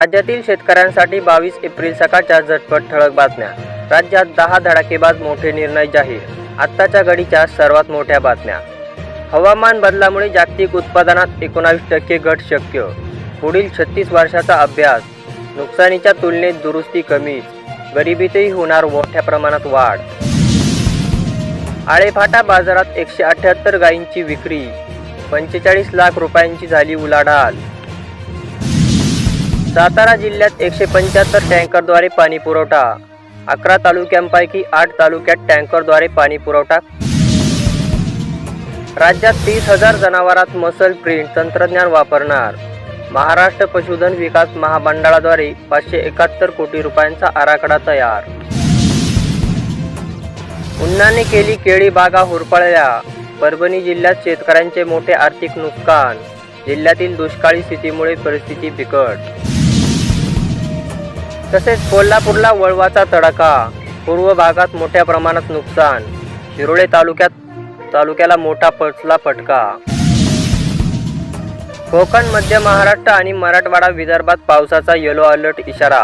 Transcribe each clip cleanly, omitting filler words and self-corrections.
राज्यातील शेतकऱ्यांसाठी 22 एप्रिल सकाळच्या झटपट ठळक बातम्या। राज्यात 10 धडाकेबाज मोठे निर्णय जाहीर। आत्ताच्या घडीच्या सर्वात मोठ्या बातम्या। हवामान बदलामुळे जागतिक उत्पादनात 19% घट शक्य। पुढील 36 वर्षाचा अभ्यास। नुकसानीच्या तुलनेत दुरुस्ती कमीच। गरिबीतही होणार मोठ्या प्रमाणात वाढ। आळेफाटा बाजारात 178 गायींची विक्री। 45 लाख रुपयांची झाली उलाढाल। सातारा जिल्ह्यात 175 टँकरद्वारे पाणी पुरवठा। 11 तालुक्यांपैकी 8 तालुक्यात टँकरद्वारे पाणी पुरवठा। राज्यात 30,000 जनावरांत मसल प्रिंट तंत्रज्ञान वापरणार। महाराष्ट्र पशुधन विकास महामंडळाद्वारे 571 कोटी रुपयांचा आराखडा तयार। उन्हाने केली केळी बागा होरपळल्या। परभणी जिल्ह्यात शेतकऱ्यांचे मोठे आर्थिक नुकसान। जिल्ह्यातील दुष्काळी स्थितीमुळे परिस्थिती बिकट। तसेच कोल्हापूरला वळवाचा तडाखा। पूर्व भागात मोठ्या प्रमाणात नुकसान। शिरोळे तालुक्याला मोठा पचला फटका। कोकण, मध्य महाराष्ट्र आणि मराठवाडा विदर्भात पावसाचा येलो अलर्ट इशारा।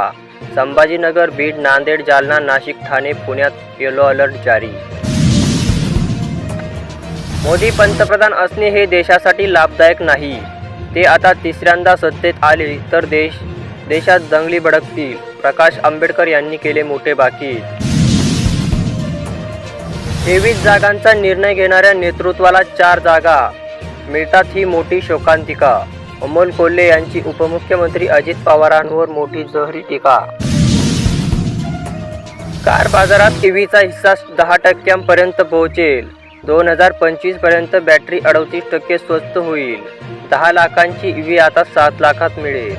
संभाजीनगर, बीड, नांदेड, जालना, नाशिक, ठाणे, पुण्यात येलो अलर्ट जारी। मोदी पंतप्रधान असणे हे देशासाठी लाभदायक नाही। ते आता तिसऱ्यांदा सत्तेत आले तर देशात दंगली भडकतील। प्रकाश आंबेडकर यांनी केले मोठे भाकीत। 23 जागांचा निर्णय घेणाऱ्या नेतृत्वाला 4 जागा मिळतात ही मोठी शोकांतिका। अमोल कोल्हे यांची उपमुख्यमंत्री अजित पवारांवर मोठी जहरी टीका। कार बाजारात ईव्हीचा हिस्सा 10% पर्यंत पोहोचेल। 2025 पर्यंत बॅटरी 38% स्वस्त होईल। 10 लाखांची ईव्ही आता 7 लाखात मिळेल।